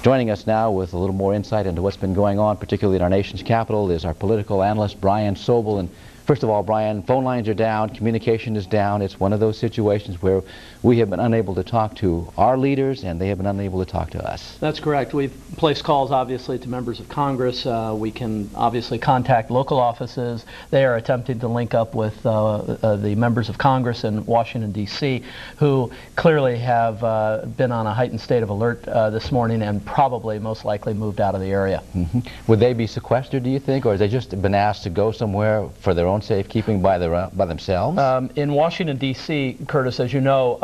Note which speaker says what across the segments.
Speaker 1: Joining us now with a little more insight into what's been going on, particularly in our nation's capital, is our political analyst, Brian Sobel. And first of all, Brian, phone lines are down, communication is down. It's one of those situations where we have been unable to talk to our leaders, and they have been unable to talk to us.
Speaker 2: That's correct. We've placed calls, obviously, to members of Congress. We can obviously contact local offices. They are attempting to link up with the members of Congress in Washington, D.C., who clearly have been on a heightened state of alert this morning and probably most likely moved out of the area.
Speaker 1: Mm-hmm. Would they be sequestered, do you think, or have they just been asked to go somewhere for their own safekeeping by themselves?
Speaker 2: In Washington, D.C., Curtis, as you know,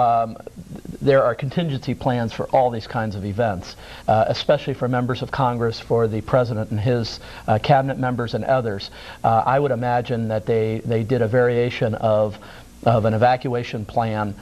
Speaker 2: there are contingency plans for all these kinds of events, especially for members of Congress, for the President and his cabinet members and others. I would imagine that they did a variation of an evacuation plan,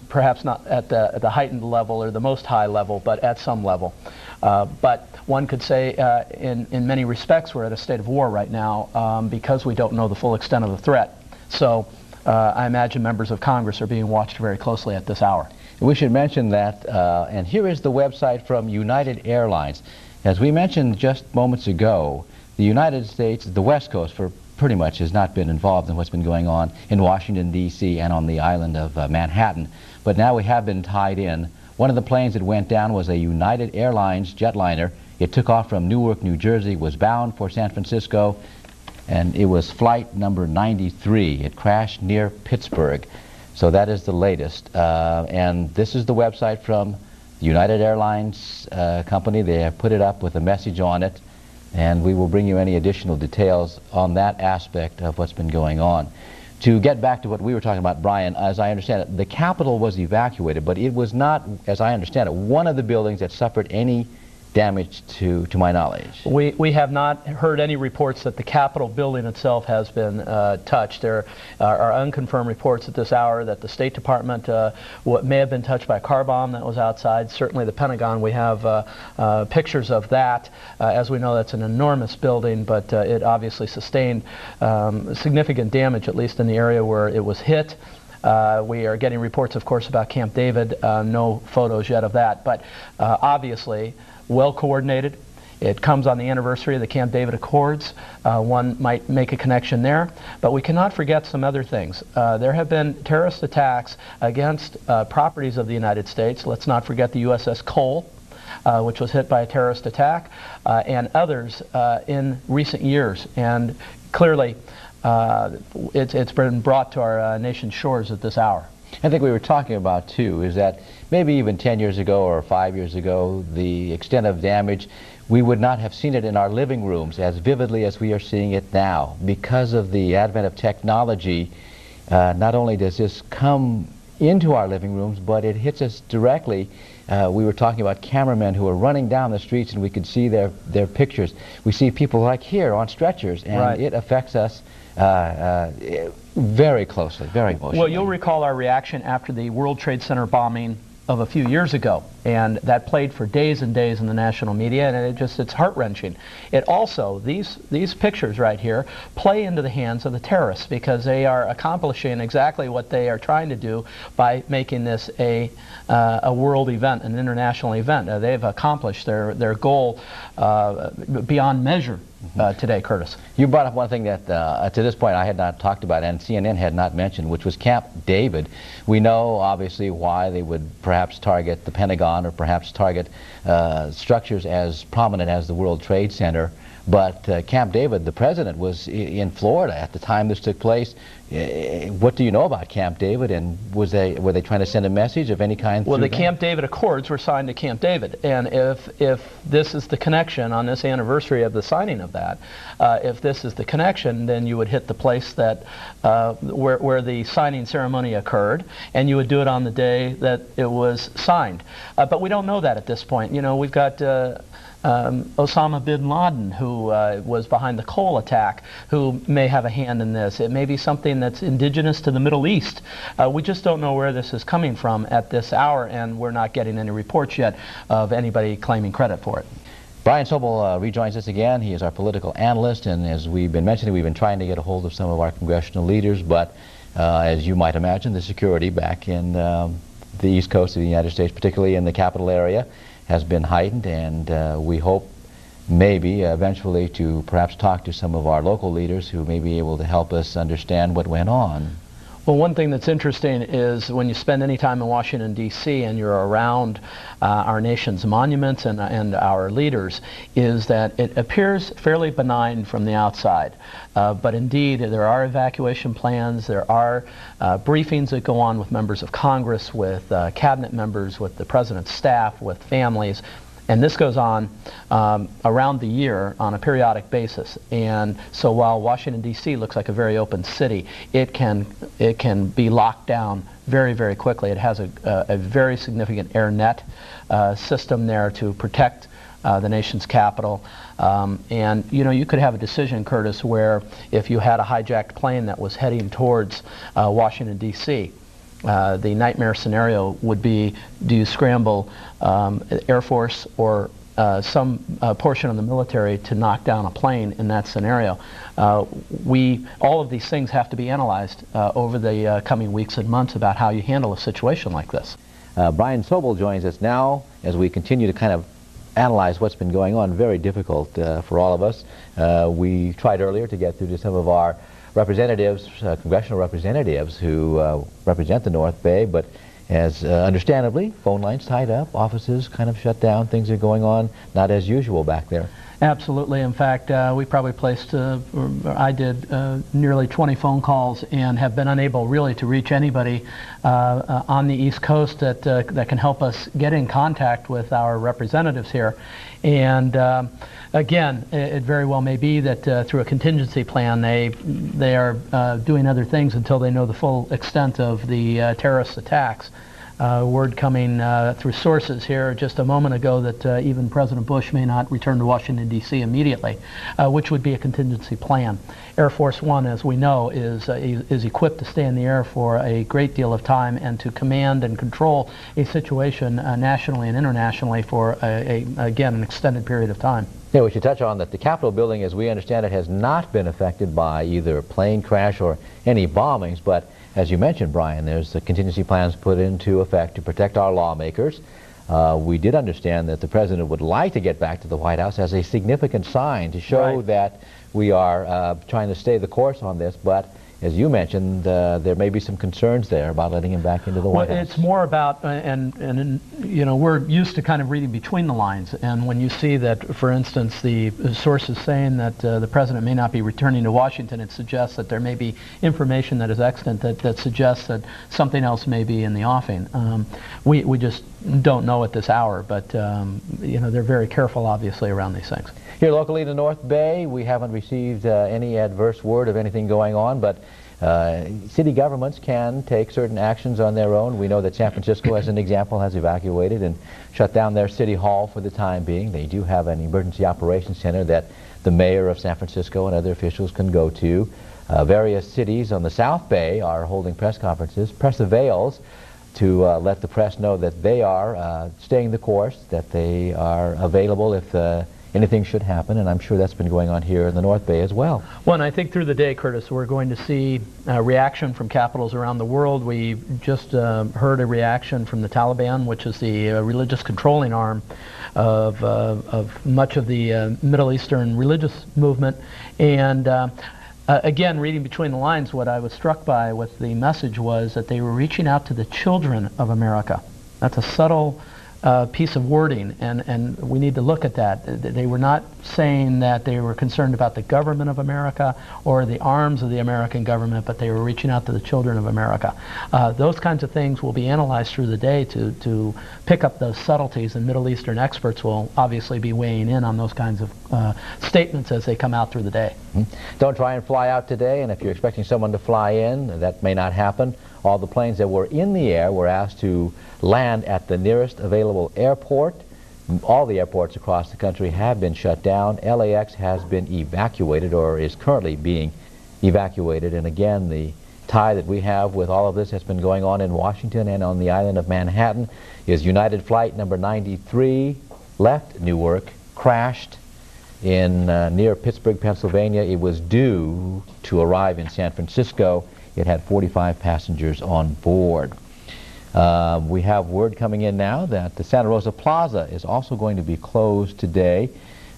Speaker 2: perhaps not at the heightened level or the most high level, but at some level. But one could say in many respects we're at a state of war right now because we don't know the full extent of the threat. So I imagine members of Congress are being watched very closely at this hour.
Speaker 1: We should mention that, and here is the website from United Airlines. As we mentioned just moments ago, the United States, the West Coast, for pretty much has not been involved in what's been going on in Washington, D.C. and on the island of Manhattan. But now we have been tied in. One of the planes that went down was a United Airlines jetliner. It took off from Newark, New Jersey, was bound for San Francisco, and it was flight number 93. It crashed near Pittsburgh. So that is the latest. And this is the website from the United Airlines company. They have put it up with a message on it, and we will bring you any additional details on that aspect of what's been going on. To get back to what we were talking about, Brian, as I understand it, the Capitol was evacuated, but it was not, as I understand it, one of the buildings that suffered any damage to my knowledge.
Speaker 2: We have not heard any reports that the Capitol building itself has been touched. There are unconfirmed reports at this hour that the State Department may have been touched by a car bomb that was outside. Certainly the Pentagon, we have pictures of that. As we know, that's an enormous building, but it obviously sustained significant damage, at least in the area where it was hit. We are getting reports, of course, about Camp David. No photos yet of that, but obviously well coordinated. It comes on the anniversary of the Camp David Accords. One might make a connection there, but we cannot forget some other things. There have been terrorist attacks against properties of the United States. Let's not forget the USS Cole, which was hit by a terrorist attack, and others in recent years. And clearly, it's been brought to our nation's shores at this hour.
Speaker 1: I think we were talking about, too, is that maybe even 10 years ago or 5 years ago, the extent of damage, we would not have seen it in our living rooms as vividly as we are seeing it now. Because of the advent of technology, not only does this come into our living rooms, but it hits us directly. We were talking about cameramen who are running down the streets, and we could see their pictures. We see people like here on stretchers, and right. It affects us very closely, very emotionally.
Speaker 2: Well, you'll recall our reaction after the World Trade Center bombing of a few years ago, and that played for days and days in the national media, and it's heart-wrenching. It also, these pictures right here play into the hands of the terrorists, because they are accomplishing exactly what they are trying to do by making this a world event, an international event. They've accomplished their goal beyond measure. Today, Curtis.
Speaker 1: You brought up one thing that to this point I had not talked about and CNN had not mentioned, which was Camp David. We know obviously why they would perhaps target the Pentagon or perhaps target structures as prominent as the World Trade Center. But Camp David, the president, was in Florida at the time this took place. What do you know about Camp David, and were they trying to send a message of any kind?
Speaker 2: Well, the Camp David Accords were signed to Camp David, and if this is the connection on this anniversary of the signing of that, if this is the connection, then you would hit the place that where the signing ceremony occurred, and you would do it on the day that it was signed. But we don't know that at this point. You know, we've got Osama bin Laden, who was behind the Cole attack, who may have a hand in this. It may be something that's indigenous to the Middle East. We just don't know where this is coming from at this hour, and we're not getting any reports yet of anybody claiming credit for it.
Speaker 1: Brian Sobel rejoins us again. He is our political analyst, and as we've been mentioning, we've been trying to get a hold of some of our congressional leaders, but as you might imagine, the security back in the East Coast of the United States, particularly in the capital area, has been heightened, and we hope maybe eventually to perhaps talk to some of our local leaders who may be able to help us understand what went on.
Speaker 2: Well, one thing that's interesting is when you spend any time in Washington, D.C., and you're around our nation's monuments and our leaders, is that it appears fairly benign from the outside. But indeed, there are evacuation plans, there are briefings that go on with members of Congress, with cabinet members, with the president's staff, with families. And this goes on around the year on a periodic basis. And so while Washington, D.C. looks like a very open city, it can be locked down very, very quickly. It has a very significant air net system there to protect the nation's capital. And you know, you could have a decision, Curtis, where if you had a hijacked plane that was heading towards Washington, D.C., the nightmare scenario would be, do you scramble Air Force or some portion of the military to knock down a plane in that scenario? All of these things have to be analyzed over the coming weeks and months about how you handle a situation like this.
Speaker 1: Brian Sobel joins us now as we continue to kind of analyze what's been going on. Very difficult for all of us. We tried earlier to get through to some of our representatives, congressional representatives who represent the North Bay, but as understandably, phone lines tied up, offices kind of shut down, things are going on not as usual back there.
Speaker 2: Absolutely. In fact, we probably placed, I did nearly 20 phone calls and have been unable really to reach anybody on the East Coast that can help us get in contact with our representatives here. And again, it very well may be that through a contingency plan they are doing other things until they know the full extent of the terrorist attacks. Word coming through sources here just a moment ago that even President Bush may not return to Washington, D.C. immediately, which would be a contingency plan. Air Force One, as we know, is equipped to stay in the air for a great deal of time and to command and control a situation nationally and internationally for, again, an extended period of time.
Speaker 1: Yeah, we should touch on that the Capitol building, as we understand it, has not been affected by either a plane crash or any bombings, but as you mentioned, Brian, there's the contingency plans put into effect to protect our lawmakers. We did understand that the president would like to get back to the White House as a significant sign to show that we are trying to stay the course on this, but as you mentioned, there may be some concerns there about letting him back into the White House.
Speaker 2: It's more about, and you know, we're used to kind of reading between the lines, and when you see that, for instance, the sources saying that the president may not be returning to Washington, it suggests that there may be information that is extant that suggests that something else may be in the offing. We just don't know at this hour, but you know, they're very careful, obviously, around these things.
Speaker 1: Here locally in the North Bay, we haven't received any adverse word of anything going on, but city governments can take certain actions on their own. We know that San Francisco, as an example, has evacuated and shut down their city hall for the time being. They do have an emergency operations center that the mayor of San Francisco and other officials can go to. Various cities on the South Bay are holding press conferences, press avails, to let the press know that they are staying the course, that they are available if anything should happen, and I'm sure that's been going on here in the North Bay as well.
Speaker 2: Well, and I think through the day, Curtis, we're going to see reaction from capitals around the world. We just heard a reaction from the Taliban, which is the religious controlling arm of much of the Middle Eastern religious movement. And again, reading between the lines, what I was struck by with the message was that they were reaching out to the children of America. That's a subtle piece of wording, and we need to look at that. They were not saying that they were concerned about the government of America or the arms of the American government, but they were reaching out to the children of America. Those kinds of things will be analyzed through the day to pick up those subtleties, and Middle Eastern experts will obviously be weighing in on those kinds of statements as they come out through the day.
Speaker 1: Don't try and fly out today, and if you're expecting someone to fly in, that may not happen. All the planes that were in the air were asked to land at the nearest available airport. All the airports across the country have been shut down. LAX has been evacuated, or is currently being evacuated. And again, the tie that we have with all of this has been going on in Washington and on the island of Manhattan is United Flight number 93 left Newark, crashed in near Pittsburgh, Pennsylvania. It was due to arrive in San Francisco. It had 45 passengers on board. We have word coming in now that the Santa Rosa Plaza is also going to be closed today.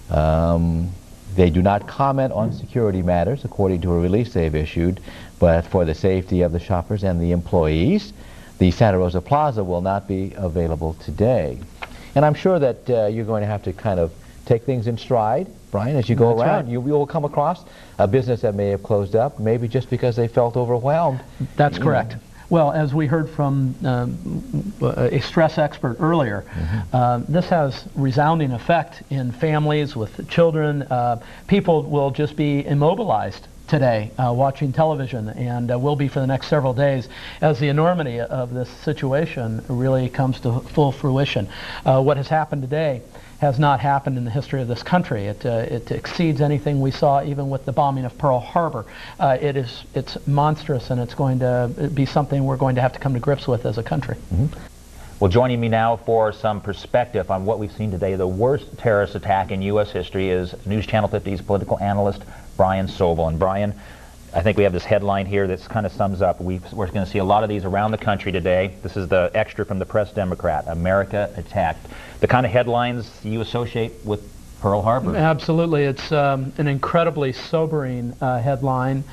Speaker 1: They do not comment on security matters, according to a release they've issued, but for the safety of the shoppers and the employees, the Santa Rosa Plaza will not be available today. And I'm sure that you're going to have to kind of take things in stride, Brian, as you go
Speaker 2: That's
Speaker 1: around.
Speaker 2: right.
Speaker 1: You will come across a business that may have closed up, maybe just because they felt overwhelmed.
Speaker 2: That's correct. Well, as we heard from a stress expert earlier, this has resounding effect in families with children. People will just be immobilized today watching television, and will be for the next several days as the enormity of this situation really comes to full fruition. What has happened today has not happened in the history of this country. It exceeds anything we saw even with the bombing of Pearl Harbor. It's monstrous, and it's going to be something we're going to have to come to grips with as a country.
Speaker 3: Well, joining me now for some perspective on what we've seen today, the worst terrorist attack in U.S. history, is News Channel 50's political analyst, Brian Sobel. And Brian, I think we have this headline here that kind of sums up. We're going to see a lot of these around the country today. This is the extra from the Press Democrat, America Attacked. The kind of headlines you associate with Pearl Harbor.
Speaker 2: Absolutely. It's an incredibly sobering headline.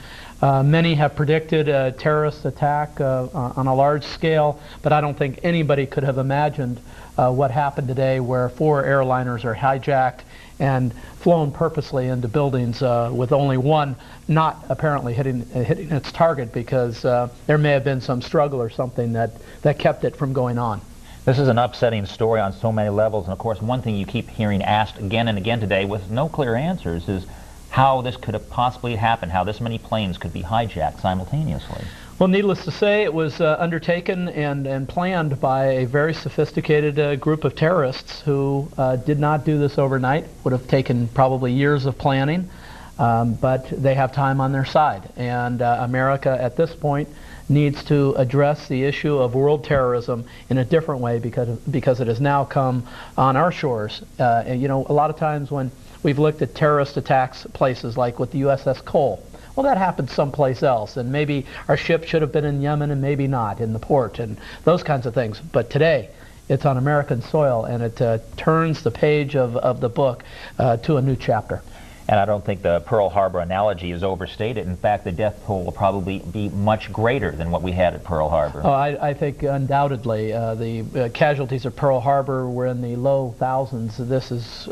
Speaker 2: Many have predicted a terrorist attack on a large scale, but I don't think anybody could have imagined what happened today, where 4 airliners are hijacked and flown purposely into buildings with only one not apparently hitting its target, because there may have been some struggle or something that kept it from going on.
Speaker 3: This is an upsetting story on so many levels, and of course one thing you keep hearing asked again and again today with no clear answers is how this could have possibly happened, how this many planes could be hijacked simultaneously.
Speaker 2: Well, needless to say, it was undertaken and planned by a very sophisticated group of terrorists who did not do this overnight. Would have taken probably years of planning, but they have time on their side. And America at this point needs to address the issue of world terrorism in a different way, because it has now come on our shores. And, you know, a lot of times when we've looked at terrorist attacks places like with the USS Cole, well, that happened someplace else, and maybe our ship should have been in Yemen and maybe not in the port, and those kinds of things. But today, it's on American soil, and it turns the page of the book to a new chapter.
Speaker 3: And I don't think the Pearl Harbor analogy is overstated. In fact, the death toll will probably be much greater than what we had at Pearl Harbor.
Speaker 2: Oh, I think undoubtedly the casualties of Pearl Harbor were in the low thousands. This is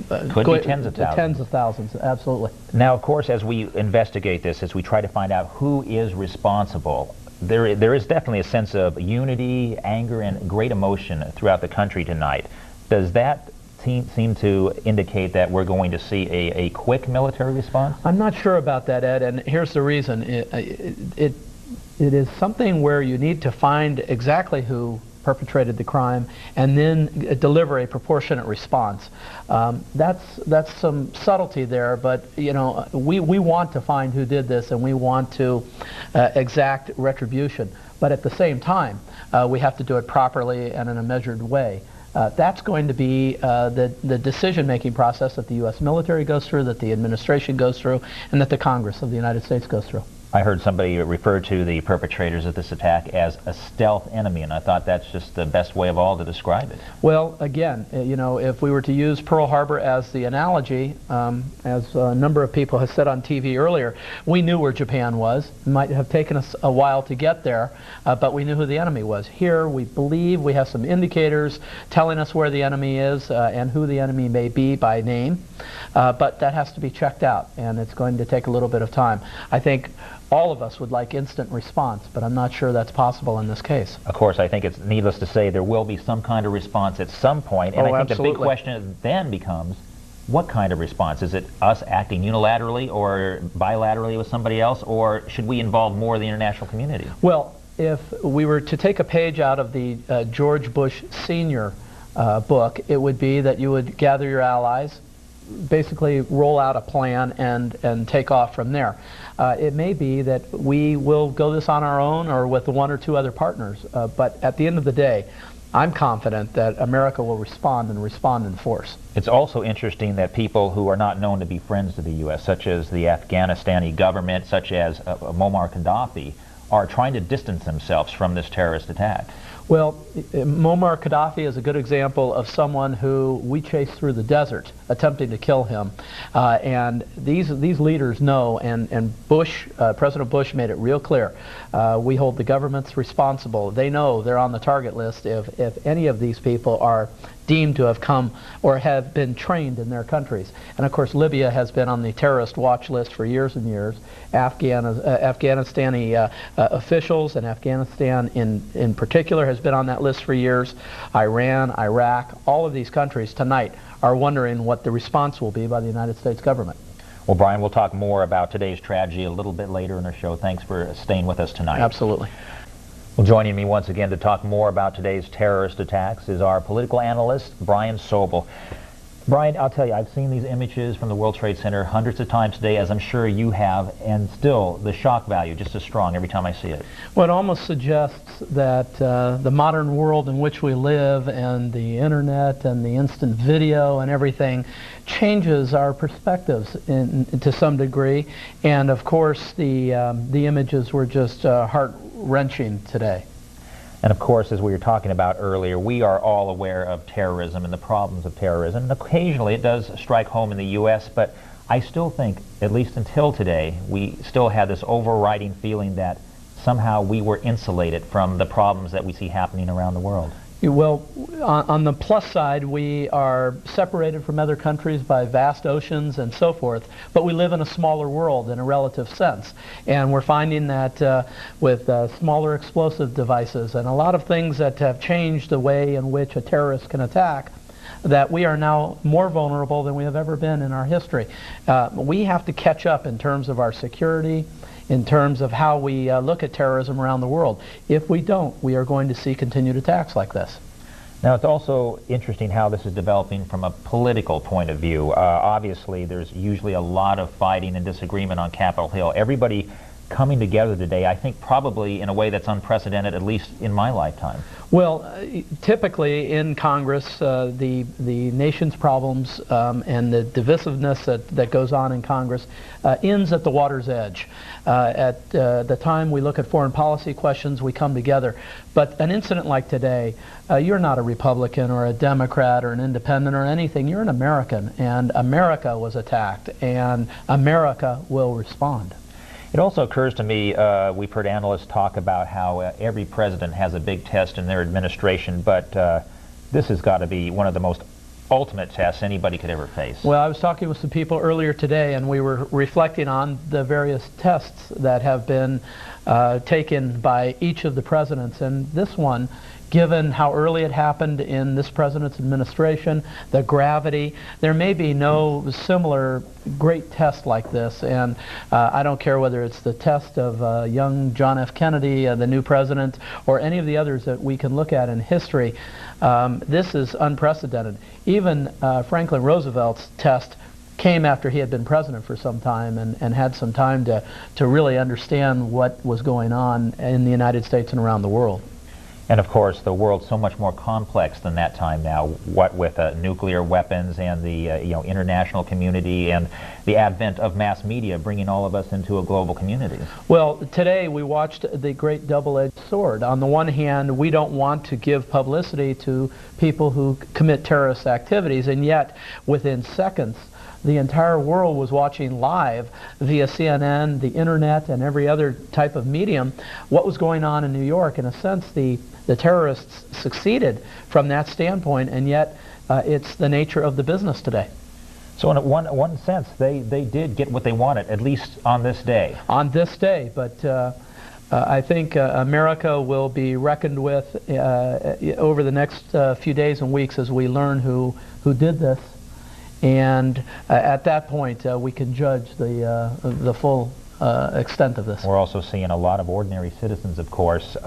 Speaker 3: could be tens of thousands.
Speaker 2: Tens of thousands, absolutely.
Speaker 3: Now, of course, as we investigate this, as we try to find out who is responsible, there is definitely a sense of unity, anger, and great emotion throughout the country tonight. Does that seem to indicate that we're going to see a quick military response?
Speaker 2: I'm not sure about that, Ed, and here's the reason. It is something where you need to find exactly who perpetrated the crime and then deliver a proportionate response. That's some subtlety there, but you know, we want to find who did this, and we want to exact retribution. But at the same time, we have to do it properly and in a measured way. That's going to be the decision-making process that the U.S. military goes through, that the administration goes through, and that the Congress of the United States goes through.
Speaker 3: I heard somebody refer to the perpetrators of this attack as a stealth enemy, and I thought that's just the best way of all to describe it.
Speaker 2: Well, again, you know, if we were to use Pearl Harbor as the analogy, as a number of people have said on TV earlier, we knew where Japan was. It might have taken us a while to get there, but we knew who the enemy was. Here, we believe we have some indicators telling us where the enemy is and who the enemy may be by name, but that has to be checked out, and it's going to take a little bit of time. I think all of us would like instant response, but I'm not sure that's possible in this case.
Speaker 3: Of course, I think it's needless to say there will be some kind of response at some point, and I think
Speaker 2: absolutely.
Speaker 3: the big question then becomes, what kind of response? Is it us acting unilaterally or bilaterally with somebody else, or should we involve more of the international community?
Speaker 2: Well, if we were to take a page out of the George Bush Sr. Book, it would be that you would gather your allies, basically roll out a plan and take off from there. It may be that we will go this on our own or with one or two other partners, but at the end of the day, I'm confident that America will respond in force.
Speaker 3: It's also interesting that people who are not known to be friends to the U.S., such as the Afghanistani government, such as Muammar Gaddafi, are trying to distance themselves from this terrorist attack.
Speaker 2: Well, Muammar Gaddafi is a good example of someone who we chased through the desert attempting to kill him. And these leaders know, and President Bush made it real clear, we hold the governments responsible. They know they're on the target list if any of these people are deemed to have come or have been trained in their countries. And of course Libya has been on the terrorist watch list for years and years. Afghanistani officials, and Afghanistan in particular has been on that list for years. Iran, Iraq, all of these countries tonight are wondering what the response will be by the United States government.
Speaker 3: Well, Brian, we'll talk more about today's tragedy a little bit later in our show. Thanks for staying with us tonight.
Speaker 2: Absolutely.
Speaker 3: Well, joining me once again to talk more about today's terrorist attacks is our political analyst, Brian Sobel. Brian, I'll tell you, I've seen these images from the World Trade Center hundreds of times today, as I'm sure you have, and still the shock value just as strong every time I see it.
Speaker 2: Well, it almost suggests that the modern world in which we live and the internet and the instant video and everything changes our perspectives to some degree. And of course, the images were just heart-wrenching today.
Speaker 3: And of course, as we were talking about earlier, we are all aware of terrorism and the problems of terrorism. And occasionally it does strike home in the U.S., but I still think, at least until today, we still had this overriding feeling that somehow we were insulated from the problems that we see happening around the world.
Speaker 2: Well, on the plus side, we are separated from other countries by vast oceans and so forth, but we live in a smaller world in a relative sense. And we're finding that with smaller explosive devices and a lot of things that have changed the way in which a terrorist can attack, that we are now more vulnerable than we have ever been in our history. We have to catch up in terms of our security, in terms of how we look at terrorism around the world. If we don't, we are going to see continued attacks like this.
Speaker 3: Now, it's also interesting how this is developing from a political point of view. Obviously, there's usually a lot of fighting and disagreement on Capitol Hill. Everybody coming together today, I think probably in a way that's unprecedented, at least in my lifetime.
Speaker 2: Well, typically in Congress, the nation's problems and the divisiveness that goes on in Congress ends at the water's edge. At the time we look at foreign policy questions, we come together. But an incident like today, you're not a Republican or a Democrat or an independent or anything. You're an American, and America was attacked, and America will respond.
Speaker 3: It also occurs to me, we've heard analysts talk about how every president has a big test in their administration, but this has got to be one of the most ultimate tests anybody could ever face.
Speaker 2: Well, I was talking with some people earlier today, and we were reflecting on the various tests that have been taken by each of the presidents, and this one, given how early it happened in this president's administration, the gravity, there may be no similar great test like this. And I don't care whether it's the test of young John F. Kennedy, the new president, or any of the others that we can look at in history. This is unprecedented. Even Franklin Roosevelt's test came after he had been president for some time and had some time to really understand what was going on in the United States and around the world.
Speaker 3: And of course, the world's so much more complex than that time now, what with nuclear weapons and the international community and the advent of mass media bringing all of us into a global community.
Speaker 2: Well, today we watched the great double-edged sword. On the one hand, we don't want to give publicity to people who commit terrorist activities, and yet within seconds, the entire world was watching live via CNN, the internet, and every other type of medium what was going on in New York. In a sense, the terrorists succeeded from that standpoint, and yet it's the nature of the business today.
Speaker 3: So in one sense, they did get what they wanted, at least on this day.
Speaker 2: On this day, but I think America will be reckoned with over the next few days and weeks as we learn who did this. And at that point, we can judge the full extent of this.
Speaker 3: We're also seeing a lot of ordinary citizens, of course,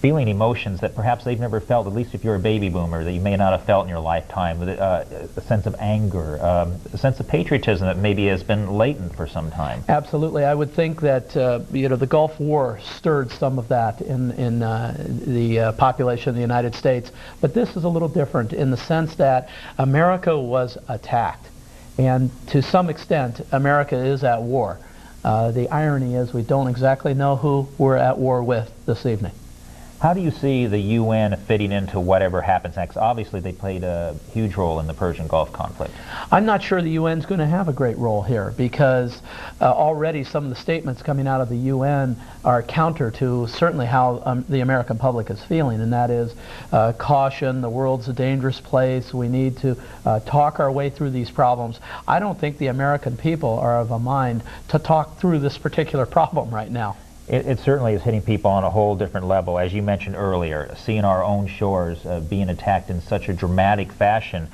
Speaker 3: feeling emotions that perhaps they've never felt, at least if you're a baby boomer, that you may not have felt in your lifetime. A sense of anger, a sense of patriotism that maybe has been latent for some time.
Speaker 2: Absolutely. I would think that the Gulf War stirred some of that in the population of the United States. But this is a little different in the sense that America was attacked. And to some extent, America is at war. The irony is we don't exactly know who we're at war with this evening.
Speaker 3: How do you see the UN fitting into whatever happens next? Obviously, they played a huge role in the Persian Gulf conflict.
Speaker 2: I'm not sure the UN's going to have a great role here, because already some of the statements coming out of the UN are counter to certainly how the American public is feeling, and that is caution, the world's a dangerous place, we need to talk our way through these problems. I don't think the American people are of a mind to talk through this particular problem right now.
Speaker 3: It certainly is hitting people on a whole different level. As you mentioned earlier, seeing our own shores being attacked in such a dramatic fashion.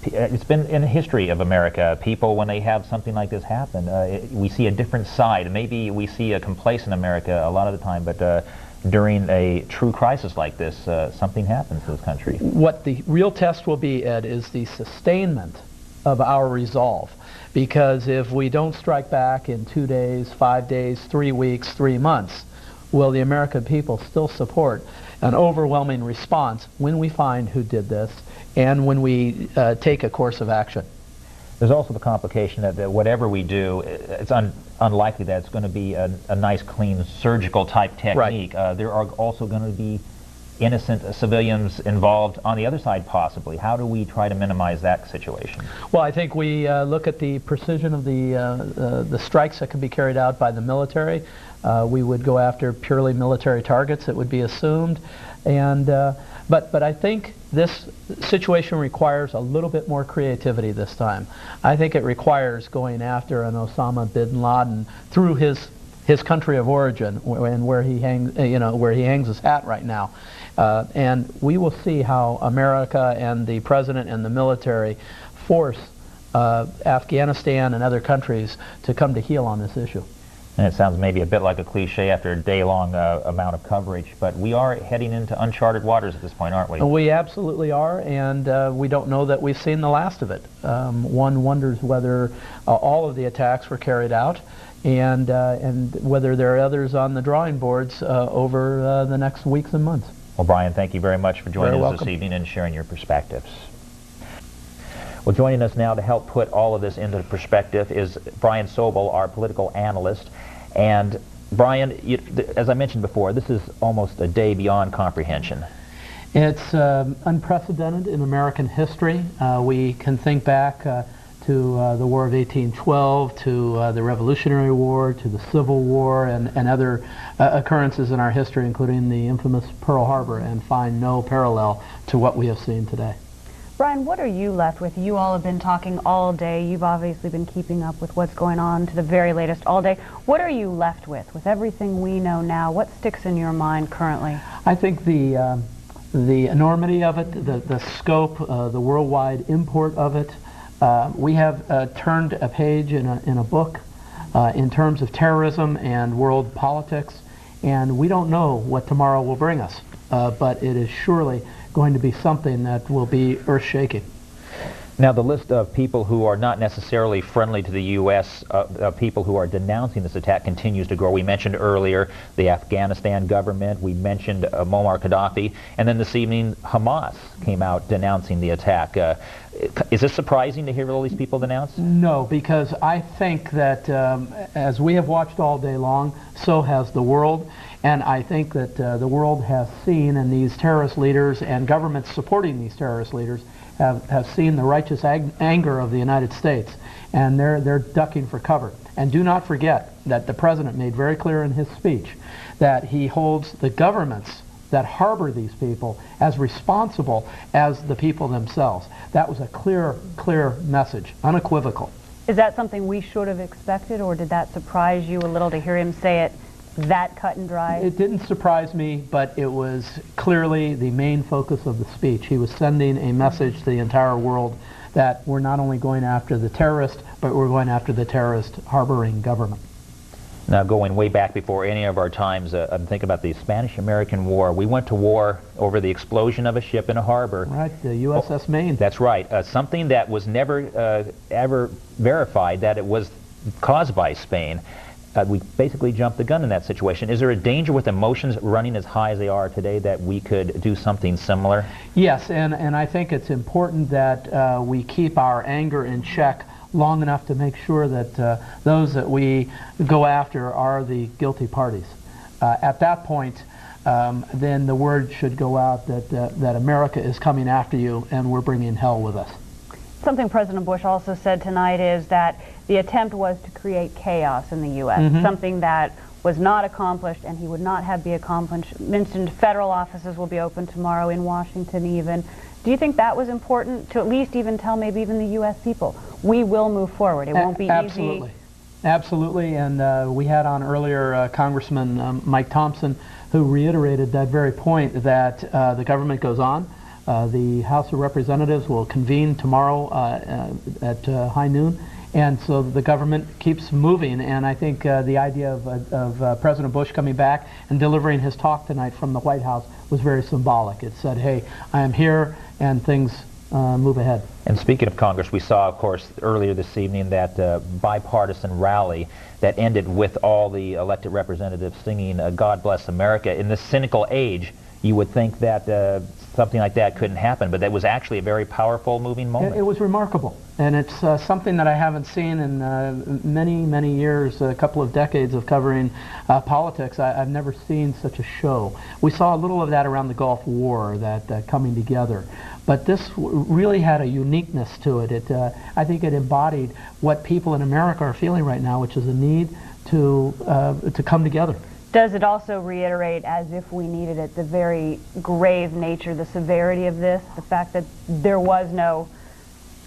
Speaker 3: It's been in the history of America. People, when they have something like this happen, we see a different side. Maybe we see a complacent America a lot of the time, but during a true crisis like this, something happens to this country.
Speaker 2: What the real test will be, Ed, is the sustainment of our resolve. Because if we don't strike back in 2 days, 5 days, 3 weeks, 3 months, will the American people still support an overwhelming response when we find who did this and when we take a course of action?
Speaker 3: There's also the complication that whatever we do, it's unlikely that it's going to be a nice, clean, surgical type technique.
Speaker 2: Right.
Speaker 3: There are also going to be innocent civilians involved on the other side, possibly. How do we try to minimize that situation?
Speaker 2: Well, I think we look at the precision of the strikes that can be carried out by the military. We would go after purely military targets, it would be assumed. And but I think this situation requires a little bit more creativity this time. I think it requires going after an Osama bin Laden through his country of origin, and where he hangs, where he hangs his hat right now. And we will see how America and the president and the military force Afghanistan and other countries to come to heel on this issue.
Speaker 3: And it sounds maybe a bit like a cliche after a day-long amount of coverage, but we are heading into uncharted waters at this point, aren't we?
Speaker 2: We absolutely are, and we don't know that we've seen the last of it. One wonders whether all of the attacks were carried out, and whether there are others on the drawing boards over the next weeks and months.
Speaker 3: Well, Brian, thank you very much for joining us
Speaker 2: welcome.
Speaker 3: this evening and sharing your perspectives. Well, joining us now to help put all of this into perspective is Brian Sobel, our political analyst. And Brian, as I mentioned before, this is almost a day beyond comprehension.
Speaker 2: It's unprecedented in American history. We can think back to the War of 1812, to the Revolutionary War, to the Civil War, and other occurrences in our history, including the infamous Pearl Harbor, and find no parallel to what we have seen today.
Speaker 4: Brian, what are you left with? You all have been talking all day. You've obviously been keeping up with what's going on to the very latest all day. What are you left with everything we know now? What sticks in your mind currently?
Speaker 2: I think the enormity of it, the scope, the worldwide import of it. We have turned a page in a book in terms of terrorism and world politics, and we don't know what tomorrow will bring us, but it is surely going to be something that will be earth-shaking.
Speaker 3: Now, the list of people who are not necessarily friendly to the U.S., people who are denouncing this attack, continues to grow. We mentioned earlier the Afghanistan government. We mentioned Muammar Gaddafi. And then this evening, Hamas came out denouncing the attack. Is this surprising to hear all these people denounce?
Speaker 2: No, because I think that as we have watched all day long, so has the world. And I think that the world has seen, and these terrorist leaders and governments supporting these terrorist leaders have seen the righteous anger of the United States, and they're ducking for cover. And do not forget that the president made very clear in his speech that he holds the governments that harbor these people as responsible as the people themselves. That was a clear message, unequivocal.
Speaker 4: Is that something we should have expected, or did that surprise you a little to hear him say it that cut and dry?
Speaker 2: It didn't surprise me, but it was clearly the main focus of the speech. He was sending a message to the entire world that we're not only going after the terrorist, but we're going after the terrorist harboring government.
Speaker 3: Now, going way back before any of our times, I'm thinking about the Spanish-American War. We went to war over the explosion of a ship in a harbor.
Speaker 2: Right, the USS Maine.
Speaker 3: That's right. Something that was never ever verified that it was caused by Spain. We basically jumped the gun in that situation. Is there a danger with emotions running as high as they are today that we could do something similar?
Speaker 2: Yes, and I think it's important that we keep our anger in check long enough to make sure that those that we go after are the guilty parties. At that point,
Speaker 5: then the word should go out that America is coming after you and we're bringing hell with us.
Speaker 4: Something President Bush also said tonight is that the attempt was to create chaos in the U.S., something that was not accomplished, and he would not have be accomplished. Mentioned federal offices will be open tomorrow in Washington even. Do you think that was important to at least even tell maybe even the U.S. people, we will move forward, it won't be
Speaker 5: Absolutely.
Speaker 4: easy?
Speaker 5: Absolutely, and we had on earlier Congressman Mike Thompson, who reiterated that very point, that the government goes on. The House of Representatives will convene tomorrow at high noon, and so the government keeps moving. And I think the idea of President Bush coming back and delivering his talk tonight from the White House was very symbolic. It said, hey, I am here, and things move ahead.
Speaker 3: And speaking of Congress, we saw, of course, earlier this evening that bipartisan rally that ended with all the elected representatives singing God Bless America. In this cynical age, you would think that something like that couldn't happen, but that was actually a very powerful, moving moment.
Speaker 5: It was remarkable, and it's something that I haven't seen in many, many years, a couple of decades of covering politics. I've never seen such a show. We saw a little of that around the Gulf War, that coming together. But this really had a uniqueness to it. I think it embodied what people in America are feeling right now, which is a need to come together.
Speaker 4: Does it also reiterate, as if we needed it, the very grave nature, the severity of this, the fact that there was no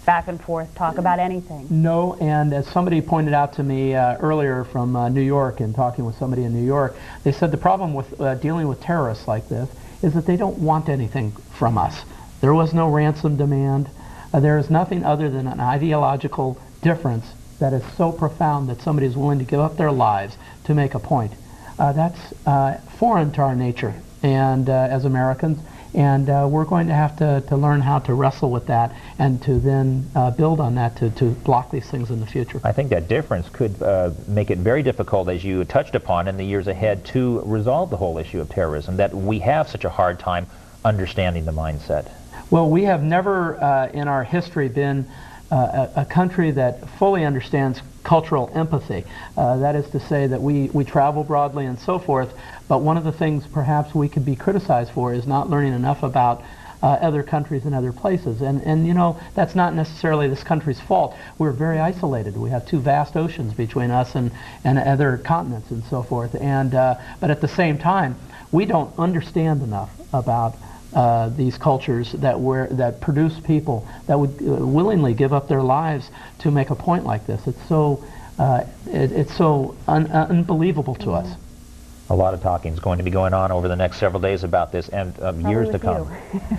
Speaker 4: back and forth talk about anything?
Speaker 5: No, and as somebody pointed out to me earlier from New York, and talking with somebody in New York, they said the problem with dealing with terrorists like this is that they don't want anything from us. There was no ransom demand. There is nothing other than an ideological difference that is so profound that somebody is willing to give up their lives to make a point. That's foreign to our nature, and as Americans, and we're going to have to learn how to wrestle with that, and to then build on that to block these things in the future.
Speaker 3: I think that difference could make it very difficult, as you touched upon, in the years ahead to resolve the whole issue of terrorism, that we have such a hard time understanding the mindset.
Speaker 5: Well, we have never in our history been a country that fully understands cultural empathy. That is to say that we travel broadly and so forth, but one of the things perhaps we could be criticized for is not learning enough about other countries and other places. And you know, that's not necessarily this country's fault. We're very isolated. We have two vast oceans between us and other continents and so forth. And but at the same time, we don't understand enough about these cultures that produce people that would willingly give up their lives to make a point like this. It's so unbelievable to us.
Speaker 3: A lot of talking is going to be going on over the next several days about this, and years to come.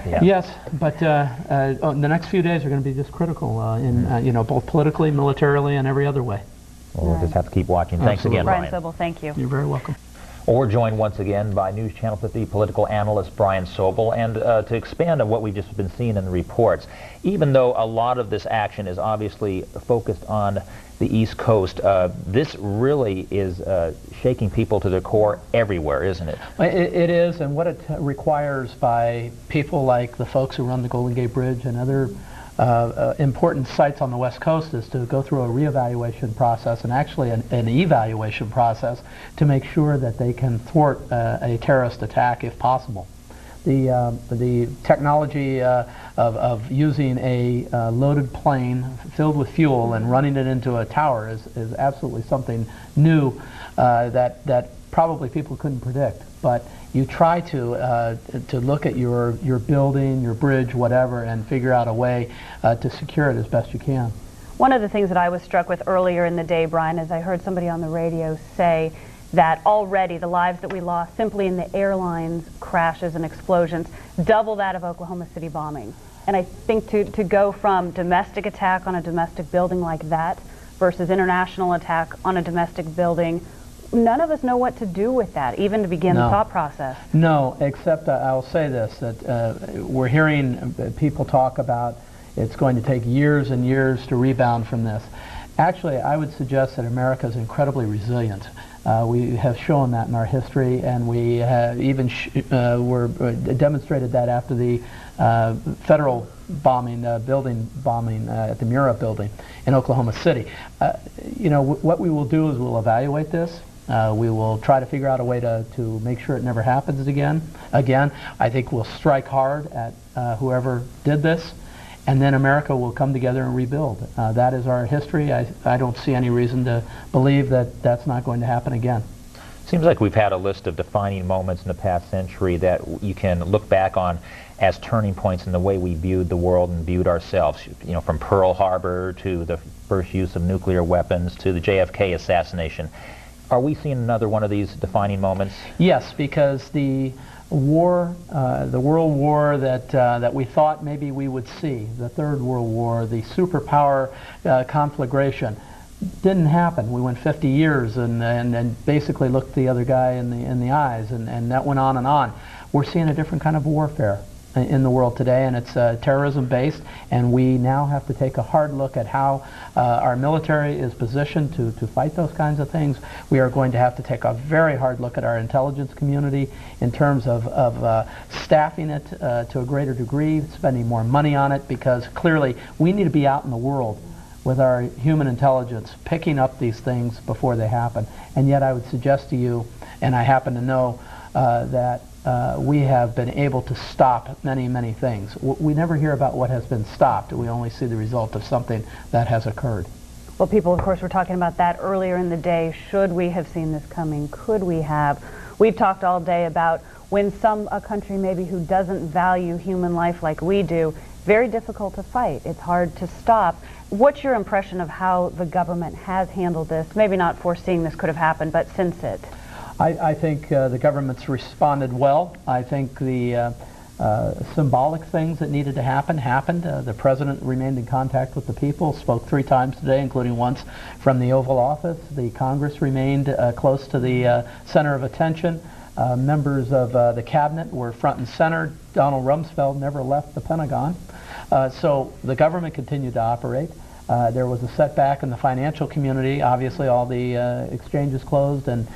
Speaker 5: Yeah. Yes, but the next few days are going to be just critical in you know, both politically, militarily, and every other way.
Speaker 3: Well, we'll just have to keep watching. Thanks again,
Speaker 4: Brian
Speaker 3: Brian.
Speaker 4: Sobel, thank you.
Speaker 5: You're very welcome.
Speaker 3: Well, we're joined once again by News Channel 50 political analyst Brian Sobel, and to expand on what we've just been seeing in the reports, even though a lot of this action is obviously focused on the East Coast, this really is shaking people to their core everywhere, isn't it?
Speaker 5: It is, and what it requires by people like the folks who run the Golden Gate Bridge and other important sites on the West Coast is to go through a reevaluation process, and actually an evaluation process, to make sure that they can thwart a terrorist attack if possible. The technology of using a loaded plane filled with fuel and running it into a tower is absolutely something new that probably people couldn't predict. But you try to look at your building, your bridge, whatever, and figure out a way to secure it as best you can.
Speaker 4: One of the things that I was struck with earlier in the day, Brian, is I heard somebody on the radio say that already the lives that we lost simply in the airlines crashes and explosions double that of Oklahoma City bombing. And I think to go from domestic attack on a domestic building like that versus international attack on a domestic building, none of us know what to do with that, even to begin the thought process.
Speaker 5: No, except I'll say this, that we're hearing people talk about it's going to take years and years to rebound from this. Actually, I would suggest that America is incredibly resilient. We have shown that in our history, and we have even demonstrated that after the federal bombing, building bombing at the Murrah building in Oklahoma City. You know, what we will do is we'll evaluate this. We will try to figure out a way to make sure it never happens again. I think we'll strike hard at whoever did this, and then America will come together and rebuild. That is our history. I don't see any reason to believe that that's not going to happen again.
Speaker 3: Seems like we've had a list of defining moments in the past century that you can look back on as turning points in the way we viewed the world and viewed ourselves. You know, from Pearl Harbor to the first use of nuclear weapons to the JFK assassination. Are we seeing another one of these defining moments?
Speaker 5: Yes, because the war, the World War that we thought maybe we would see, the Third World War, the superpower conflagration, didn't happen. We went 50 years and basically looked the other guy in the eyes, and that went on and on. We're seeing a different kind of warfare in the world today, and it's terrorism based, and we now have to take a hard look at how our military is positioned to fight those kinds of things. We are going to have to take a very hard look at our intelligence community in terms of staffing it to a greater degree, spending more money on it, because clearly we need to be out in the world with our human intelligence picking up these things before they happen. And yet I would suggest to you, and I happen to know that we have been able to stop many, many things. We never hear about what has been stopped. We only see the result of something that has occurred.
Speaker 4: Well, people, of course, were talking about that earlier in the day. Should we have seen this coming? Could we have? We've talked all day about when a country maybe who doesn't value human life like we do, very difficult to fight. It's hard to stop. What's your impression of how the government has handled this? Maybe not foreseeing this could have happened, but since it.
Speaker 5: I think the government's responded well. I think the symbolic things that needed to happen happened. The president remained in contact with the people, spoke 3 times today, including once from the Oval Office. The Congress remained close to the center of attention. Members of the cabinet were front and center. Donald Rumsfeld never left the Pentagon. So the government continued to operate. There was a setback in the financial community. Obviously, all the exchanges closed and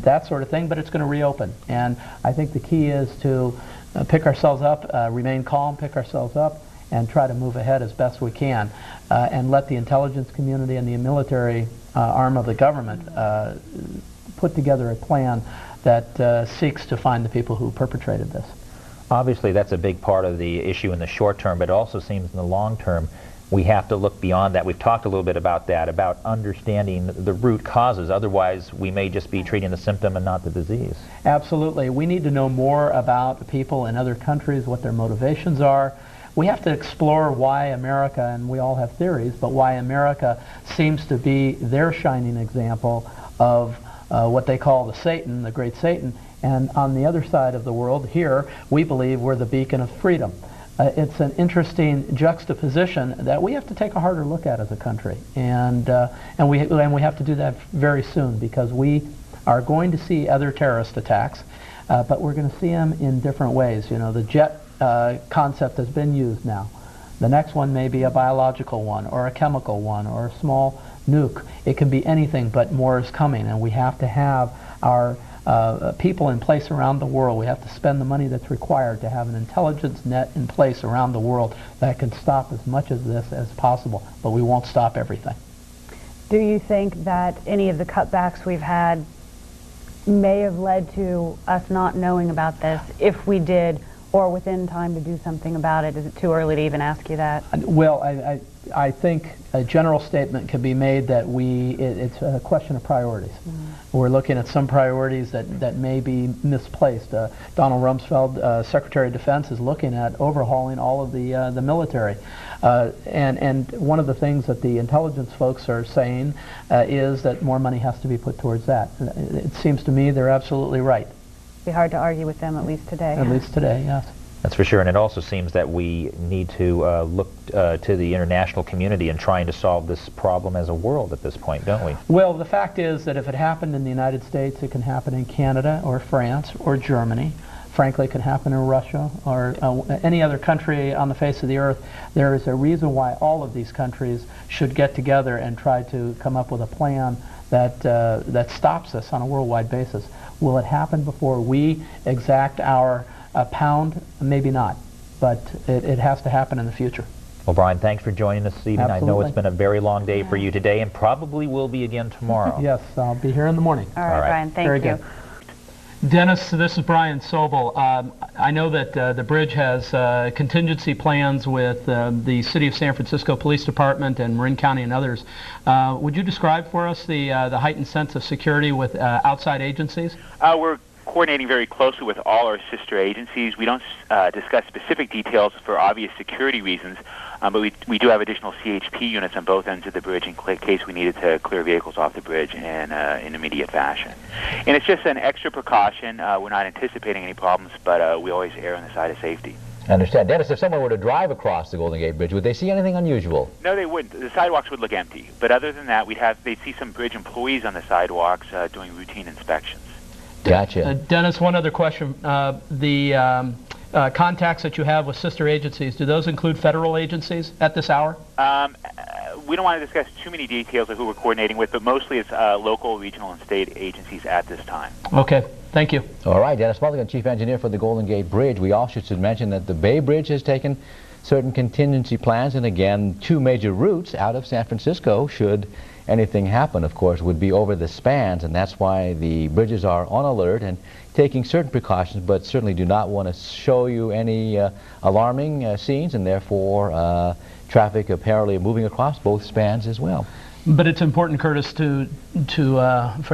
Speaker 5: that sort of thing, but it's going to reopen. And I think the key is to pick ourselves up, remain calm, pick ourselves up, and try to move ahead as best we can, and let the intelligence community and the military arm of the government put together a plan that seeks to find the people who perpetrated this.
Speaker 3: Obviously, that's a big part of the issue in the short term, but it also seems in the long term we have to look beyond that. We've talked a little bit about that, about understanding the root causes. Otherwise, we may just be treating the symptom and not the disease.
Speaker 5: Absolutely. We need to know more about people in other countries, what their motivations are. We have to explore why America, and we all have theories, but why America seems to be their shining example of what they call the Satan, the great Satan. And on the other side of the world, here, we believe we're the beacon of freedom. It's an interesting juxtaposition that we have to take a harder look at as a country, and we have to do that very soon, because we are going to see other terrorist attacks, but we're going to see them in different ways. You know, the jet concept has been used now. The next one may be a biological one, or a chemical one, or a small nuke. It can be anything, but more is coming, and we have to have our people in place around the world. We have to spend the money that's required to have an intelligence net in place around the world that can stop as much of this as possible, but we won't stop everything.
Speaker 4: Do you think that any of the cutbacks we've had may have led to us not knowing about this, if we did, or within time to do something about it? Is it too early to even ask you that?
Speaker 5: Well, I think a general statement can be made that it's a question of priorities. We're looking at some priorities that may be misplaced. Donald Rumsfeld, Secretary of Defense, is looking at overhauling all of the military. And one of the things that the intelligence folks are saying is that more money has to be put towards that. It seems to me they're absolutely right.
Speaker 4: It'd be hard to argue with them, at least today.
Speaker 5: At least today, yes.
Speaker 3: That's for sure, and it also seems that we need to look to the international community in trying to solve this problem as a world at this point, don't we?
Speaker 5: Well, the fact is that if it happened in the United States, it can happen in Canada or France or Germany. Frankly, it can happen in Russia or any other country on the face of the earth. There is a reason why all of these countries should get together and try to come up with a plan that stops this on a worldwide basis. Will it happen before we exact our pound? Maybe not, but it has to happen in the future.
Speaker 3: Well, Brian, thanks for joining us this evening.
Speaker 5: Absolutely.
Speaker 3: I know it's been a very long day for you today, and probably will be again tomorrow.
Speaker 5: Yes, I'll be here in the morning.
Speaker 4: All right, Brian, thank
Speaker 5: Very
Speaker 4: you.
Speaker 5: good.
Speaker 2: Dennis, this is Brian Sobel. I know that the bridge has contingency plans with the City of San Francisco Police Department and Marin County and others. Would you describe for us the heightened sense of security with outside agencies?
Speaker 6: We're coordinating very closely with all our sister agencies. We don't discuss specific details for obvious security reasons, but we do have additional CHP units on both ends of the bridge in case we needed to clear vehicles off the bridge in immediate fashion. And it's just an extra precaution. We're not anticipating any problems, but we always err on the side of safety.
Speaker 1: I understand. Dennis, if someone were to drive across the Golden Gate Bridge, would they see anything unusual?
Speaker 6: No, they wouldn't. The sidewalks would look empty. But other than that, they'd see some bridge employees on the sidewalks doing routine inspections.
Speaker 1: Gotcha.
Speaker 2: Dennis, one other question. The contacts that you have with sister agencies, do those include federal agencies at this hour?
Speaker 6: We don't want to discuss too many details of who we're coordinating with, but mostly it's local, regional, and state agencies at this time.
Speaker 2: Okay, thank you.
Speaker 1: All right, Dennis Mulligan, Chief Engineer for the Golden Gate Bridge. We also should mention that the Bay Bridge has taken certain contingency plans, and again, two major routes out of San Francisco, should anything happen, of course, would be over the spans, and that's why the bridges are on alert and taking certain precautions, but certainly do not want to show you any alarming scenes, and therefore traffic apparently moving across both spans as well.
Speaker 2: But it's important, Curtis, for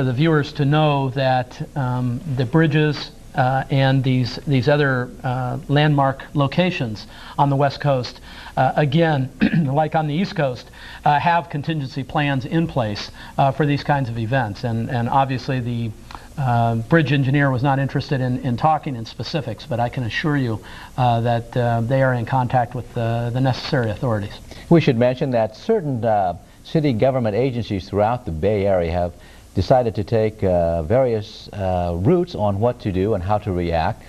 Speaker 2: the viewers to know that the bridges and these other landmark locations on the West Coast, again, like on the East Coast, have contingency plans in place for these kinds of events. And obviously the bridge engineer was not interested in talking in specifics, but I can assure you that they are in contact with the necessary authorities.
Speaker 1: We should mention that certain city government agencies throughout the Bay Area have decided to take various routes on what to do and how to react.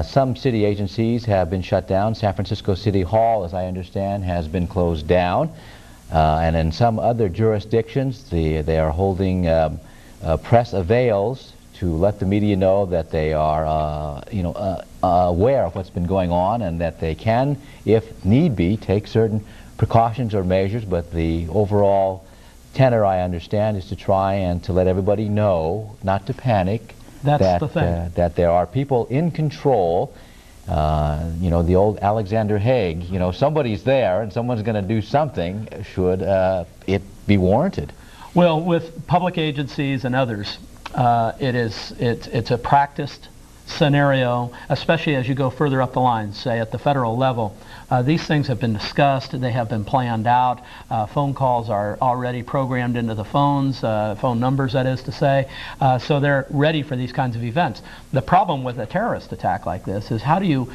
Speaker 1: Some city agencies have been shut down. San Francisco City Hall, as I understand, has been closed down. And in some other jurisdictions, they are holding press avails to let the media know that they are aware of what's been going on, and that they can, if need be, take certain precautions or measures. But the overall tenor, I understand, is to try and to let everybody know not to panic.
Speaker 2: That's the thing.
Speaker 1: That there are people in control. The old Alexander Haig, somebody's there and someone's going to do something should it be warranted.
Speaker 2: Well, with public agencies and others, it's a practiced scenario, especially as you go further up the line, say at the federal level. These things have been discussed, they have been planned out. Phone calls are already programmed into the phones, phone numbers, that is to say, so they're ready for these kinds of events. The problem with a terrorist attack like this is how do you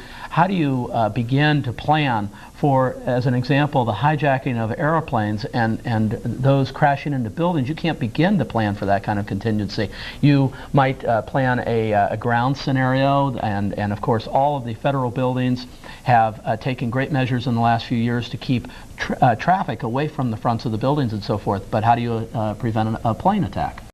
Speaker 2: begin to plan for, as an example, the hijacking of airplanes and those crashing into buildings? You can't begin to plan for that kind of contingency. You might plan a ground scenario, and of course all of the federal buildings have taken great measures in the last few years to keep traffic away from the fronts of the buildings and so forth. But how do you prevent a plane attack?